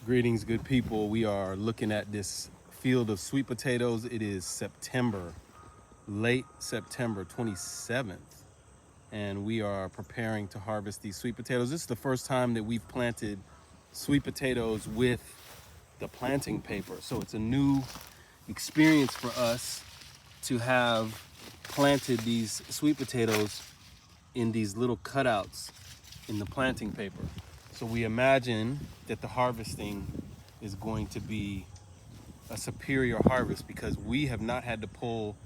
Greetings, good people. We are looking at this field of sweet potatoes. It is September, late September 27th, and we are preparing to harvest these sweet potatoes. This is the first time that we've planted sweet potatoes with the planting paper. So it's a new experience for us to have planted these sweet potatoes in these little cutouts in the planting paper. So we imagine that the harvesting is going to be a superior harvest because we have not had to pull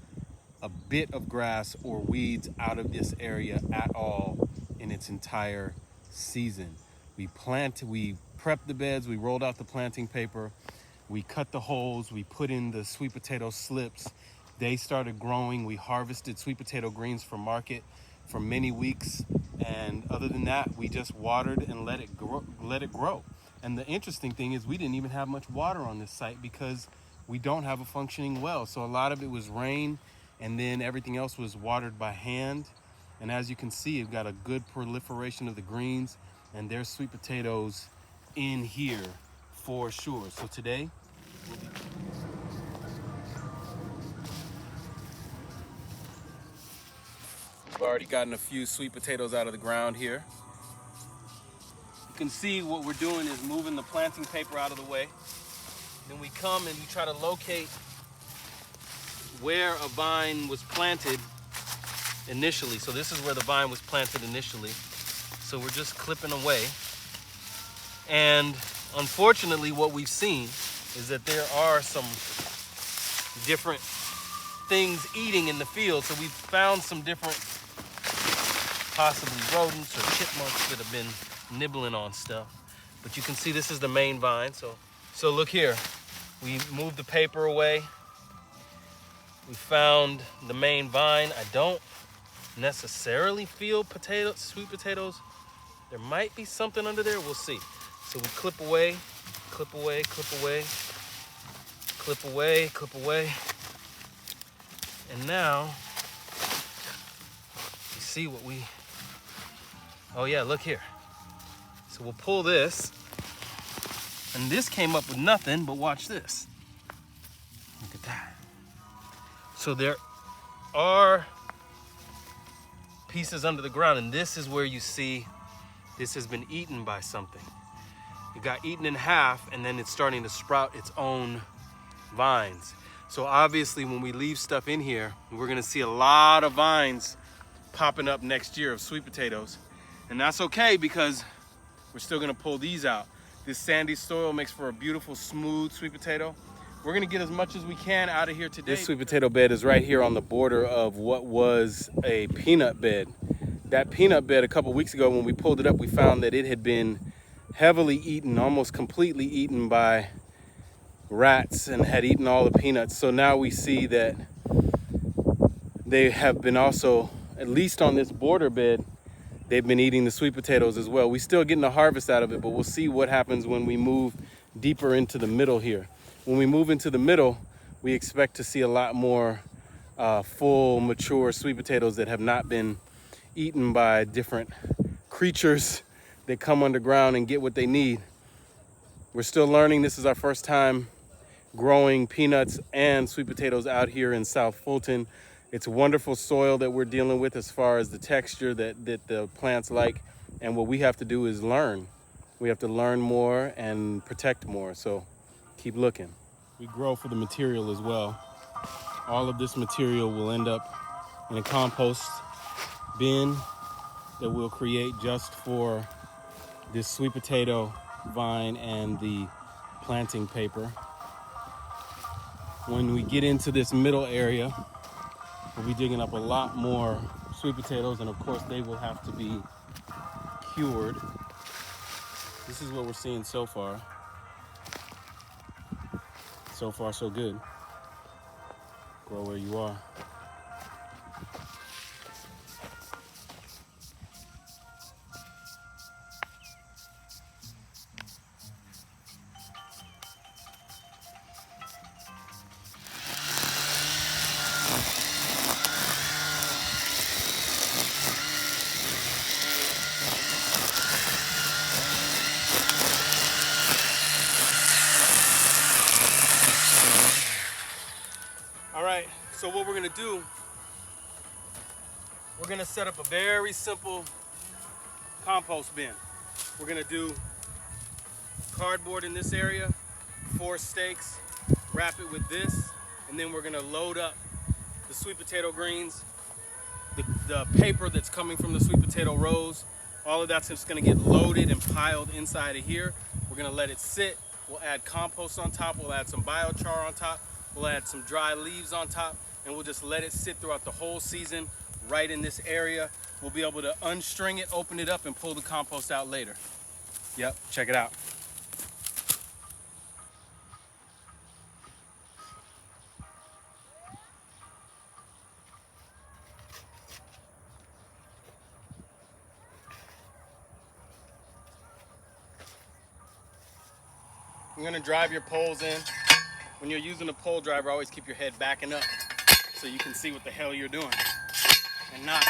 a bit of grass or weeds out of this area at all in its entire season. We prepped the beds, we rolled out the planting paper, we cut the holes, we put in the sweet potato slips. They started growing. We harvested sweet potato greens for market for many weeks, and other than that, we just watered and let it grow. And the interesting thing is we didn't even have much water on this site because we don't have a functioning well. So a lot of it was rain, and then everything else was watered by hand. And as you can see, you've got a good proliferation of the greens, and there's sweet potatoes in here for sure. So today, we've already gotten a few sweet potatoes out of the ground here. You can see what we're doing is moving the planting paper out of the way. Then we come and we try to locate where a vine was planted initially. So this is where the vine was planted initially. So we're just clipping away. And unfortunately, what we've seen is that there are some different things eating in the field. So we've found some different possibly rodents or chipmunks that have been nibbling on stuff. But you can see this is the main vine. So look here, we moved the paper away. We found the main vine. I don't necessarily feel sweet potatoes. There might be something under there, we'll see. So we clip away, clip away, clip away, clip away, clip away. And now, you see what oh yeah, look here. So we'll pull this, and this came up with nothing, but watch this. Look at that. So there are pieces under the ground, and this is where you see this has been eaten by something. It got eaten in half, and then it's starting to sprout its own vines. So obviously when we leave stuff in here, we're gonna see a lot of vines popping up next year of sweet potatoes. And that's okay because we're still gonna pull these out. This sandy soil makes for a beautiful, smooth sweet potato. We're gonna get as much as we can out of here today. This sweet potato bed is right here on the border of what was a peanut bed. That peanut bed, a couple weeks ago when we pulled it up, we found that it had been heavily eaten, almost completely eaten by rats, and had eaten all the peanuts. So now we see that they have been also, at least on this border bed, they've been eating the sweet potatoes as well. We're still getting a harvest out of it, but we'll see what happens when we move deeper into the middle here. When we move into the middle, we expect to see a lot more full, mature sweet potatoes that have not been eaten by different creatures that come underground and get what they need. We're still learning. This is our first time growing peanuts and sweet potatoes out here in South Fulton. It's wonderful soil that we're dealing with as far as the texture that the plants like. And what we have to do is learn. We have to learn more and protect more. So keep looking. We grow for the material as well. All of this material will end up in a compost bin that we'll create just for this sweet potato vine and the planting paper. When we get into this middle area, we'll be digging up a lot more sweet potatoes, and of course they will have to be cured. This is what we're seeing so far. So far, so good. Grow where you are. So what we're gonna do, we're gonna set up a very simple compost bin. We're gonna do cardboard in this area, 4 stakes, wrap it with this, and then we're gonna load up the sweet potato greens, the paper that's coming from the sweet potato rows. All of that's just gonna get loaded and piled inside of here. We're gonna let it sit. We'll add compost on top. We'll add some biochar on top. We'll add some dry leaves on top, and we'll just let it sit throughout the whole season right in this area. We'll be able to unstring it, open it up, and pull the compost out later. Yep, check it out. I'm gonna drive your poles in. When you're using a pole driver, always keep your head backing up so you can see what the hell you're doing and not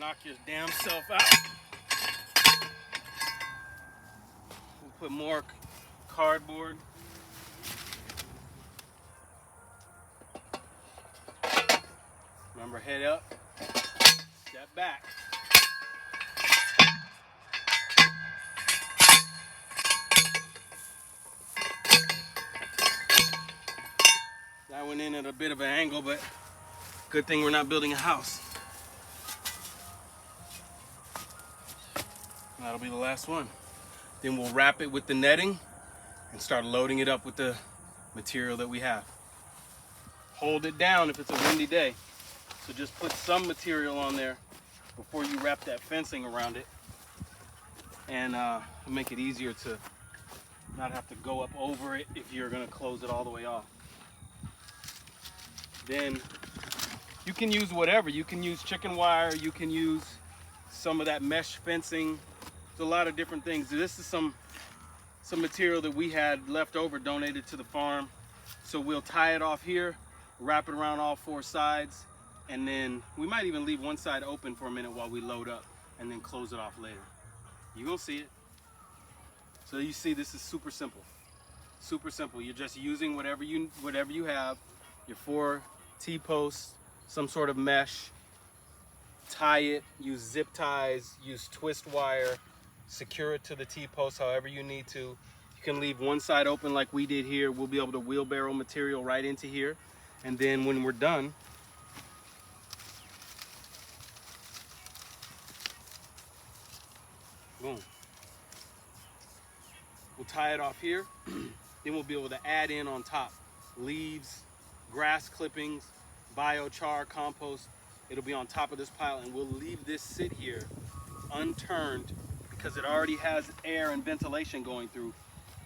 knock your damn self out. We'll put more cardboard. Remember, head up, step back. That went in at a bit of an angle, but good thing we're not building a house. That'll be the last one. Then we'll wrap it with the netting and start loading it up with the material that we have. Hold it down if it's a windy day. So just put some material on there before you wrap that fencing around it, and make it easier to not have to go up over it if you're gonna close it all the way off. Then you can use whatever. You can use chicken wire, you can use some of that mesh fencing. There's a lot of different things. This is some material that we had left over, donated to the farm. So we'll tie it off here, wrap it around all 4 sides, and then we might even leave one side open for a minute while we load up and then close it off later. You're gonna see it. So you see, this is super simple. Super simple. You're just using whatever you have, your 4 T-posts, some sort of mesh, tie it, use zip ties, use twist wire, secure it to the T-post however you need to. You can leave one side open like we did here. We'll be able to wheelbarrow material right into here. And then when we're done, boom. We'll tie it off here. Then we'll be able to add in on top leaves, grass clippings, biochar, compost. It'll be on top of this pile, and we'll leave this sit here unturned because it already has air and ventilation going through.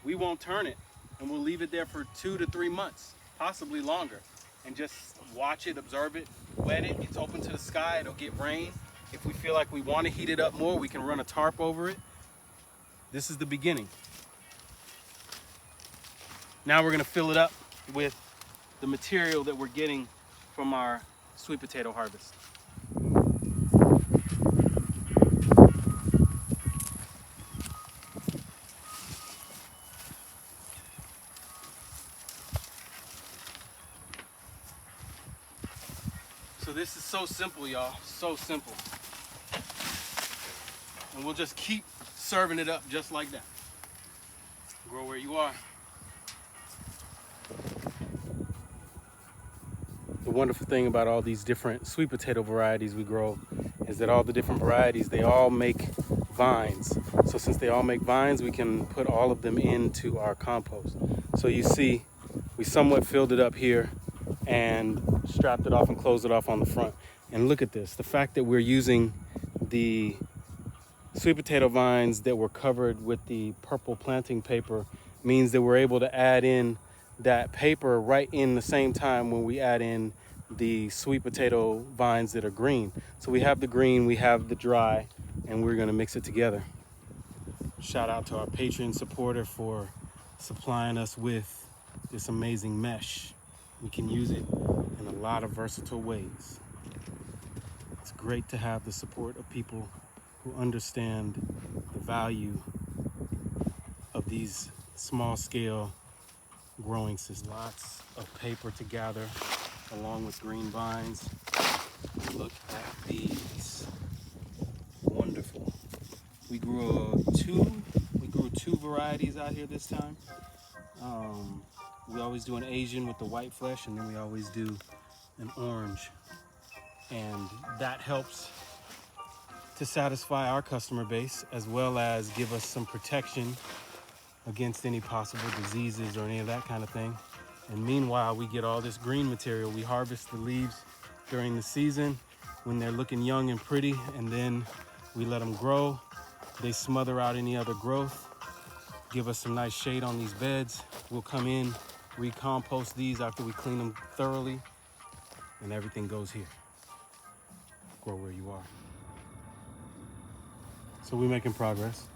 We won't turn it, and we'll leave it there for 2 to 3 months, possibly longer, and just watch it, observe it, wet it. It's open to the sky. It'll get rain. If we feel like we want to heat it up more, we can run a tarp over it. This is the beginning. Now we're going to fill it up with the material that we're getting from our sweet potato harvest. So this is so simple, y'all, so simple. And we'll just keep serving it up just like that. Grow where you are. The wonderful thing about all these different sweet potato varieties we grow is that all the different varieties, they all make vines. So since they all make vines, we can put all of them into our compost. So you see, we somewhat filled it up here and strapped it off and closed it off on the front. And look at this, the fact that we're using the sweet potato vines that were covered with the purple planting paper means that we're able to add in that paper right in the same time when we add in the sweet potato vines that are green. So we have the green, we have the dry, and we're gonna mix it together. Shout out to our Patreon supporter for supplying us with this amazing mesh. We can use it in a lot of versatile ways. It's great to have the support of people who understand the value of these small scale growing systems. Lots of paper to gather. along with green vines. Look at these. Wonderful. We grew two varieties out here this time. We always do an Asian with the white flesh, and then we always do an orange. And that helps to satisfy our customer base, as well as give us some protection against any possible diseases or any of that kind of thing. And meanwhile, we get all this green material. We harvest the leaves during the season when they're looking young and pretty, and then we let them grow. They smother out any other growth, give us some nice shade on these beds. We'll come in, recompost these after we clean them thoroughly, and everything goes here. Grow where you are. So we're making progress.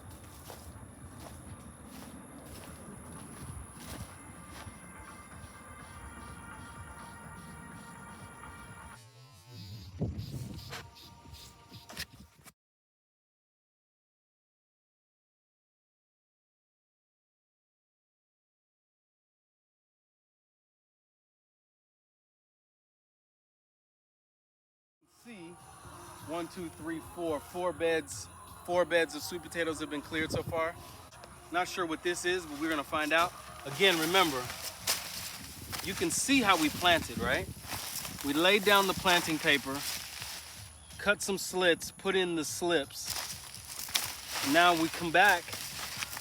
See, 1, 2, 3, 4, 4 beds. 4 beds of sweet potatoes have been cleared so far. Not sure what this is, but we're gonna find out. Again, remember, you can see how we planted, right? We laid down the planting paper, cut some slits, put in the slips. And now we come back.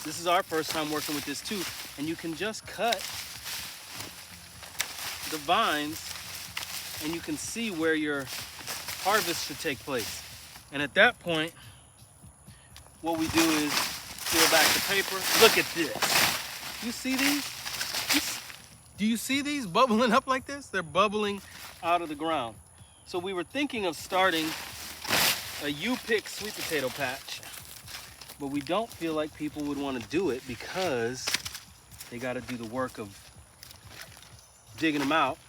This is our first time working with this too. And you can just cut the vines and you can see where your harvest should take place. And at that point, what we do is peel back the paper. Look at this. You see these? Do you see these bubbling up like this? They're bubbling out of the ground. So we were thinking of starting a U-pick sweet potato patch, but we don't feel like people would want to do it because they got to do the work of digging them out,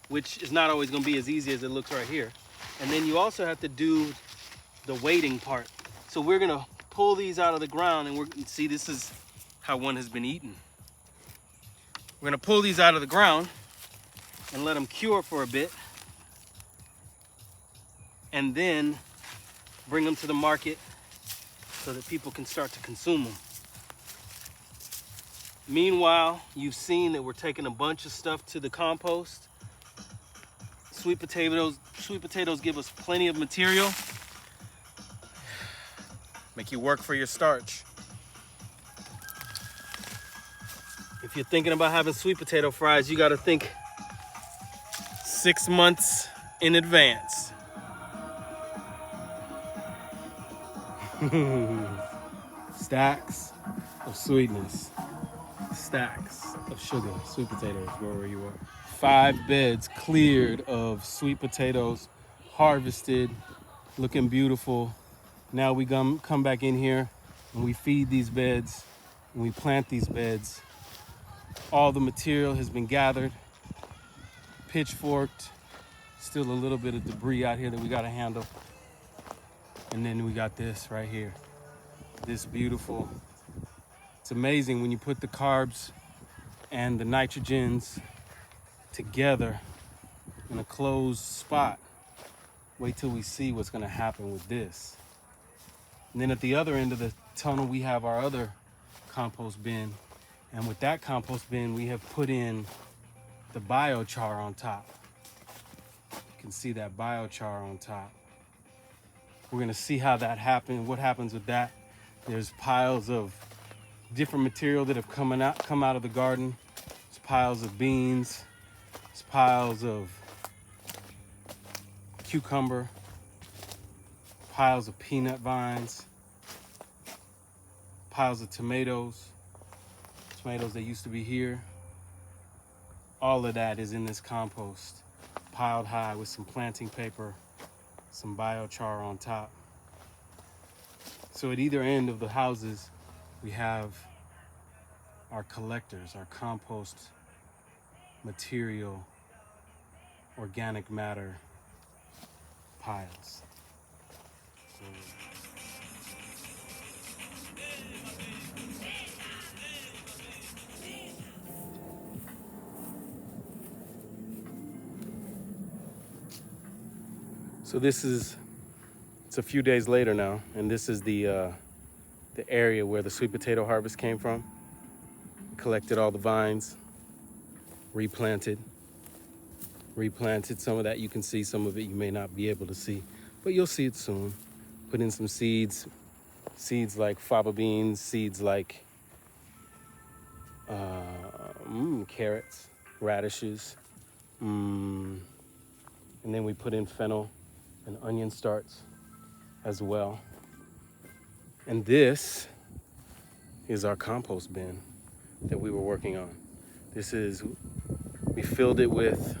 which is not always going to be as easy as it looks right here. And then you also have to do the waiting part. So we're going to pull these out of the ground, and see, this is how one has been eaten. We're going to pull these out of the ground and let them cure for a bit, and then bring them to the market so that people can start to consume them. Meanwhile, you've seen that we're taking a bunch of stuff to the compost. Sweet potatoes give us plenty of material. Make you work for your starch. If you're thinking about having sweet potato fries, you got to think 6 months in advance. Stacks of sweetness, stacks of sugar, sweet potatoes, wherever you are. 5 beds cleared of sweet potatoes, harvested, looking beautiful. Now we come back in here and we feed these beds and we plant these beds. All the material has been gathered, pitchforked, still a little bit of debris out here that we gotta handle. And then we got this right here, this beautiful. It's amazing when you put the carbs and the nitrogens together in a closed spot. Wait till we see what's gonna happen with this. And then at the other end of the tunnel, we have our other compost bin. And with that compost bin, we have put in the biochar on top. You can see that biochar on top. We're gonna see how that happens, what happens with that. There's piles of different material that have come out of the garden. There's piles of beans. There's piles of cucumber. Piles of peanut vines. Piles of tomatoes. Tomatoes that used to be here. All of that is in this compost, piled high with some planting paper, some biochar on top. So at either end of the houses, we have our collectors, our compost material, organic matter piles. So, So it's a few days later now, and this is the area where the sweet potato harvest came from. Collected all the vines, replanted some of that you can see, some of it you may not be able to see, but you'll see it soon. Put in some seeds like faba beans, seeds like carrots, radishes, and then we put in fennel and onion starts as well. And this is our compost bin that we were working on. We filled it with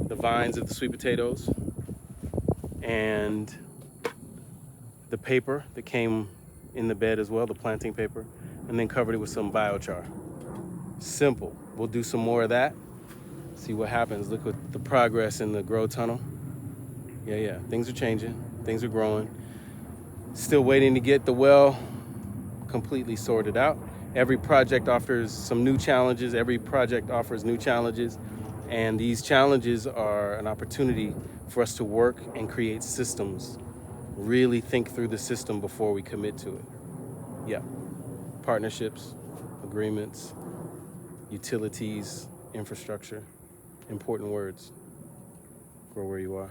the vines of the sweet potatoes and the paper that came in the bed as well, the planting paper, and then covered it with some biochar. Simple. We'll do some more of that. See what happens. Look at the progress in the grow tunnel. Yeah, things are changing, things are growing. Still waiting to get the well completely sorted out. Every project offers some new challenges. Every project offers new challenges. And these challenges are an opportunity for us to work and create systems. Really think through the system before we commit to it. Yeah, partnerships, agreements, utilities, infrastructure, important words. Grow where you are.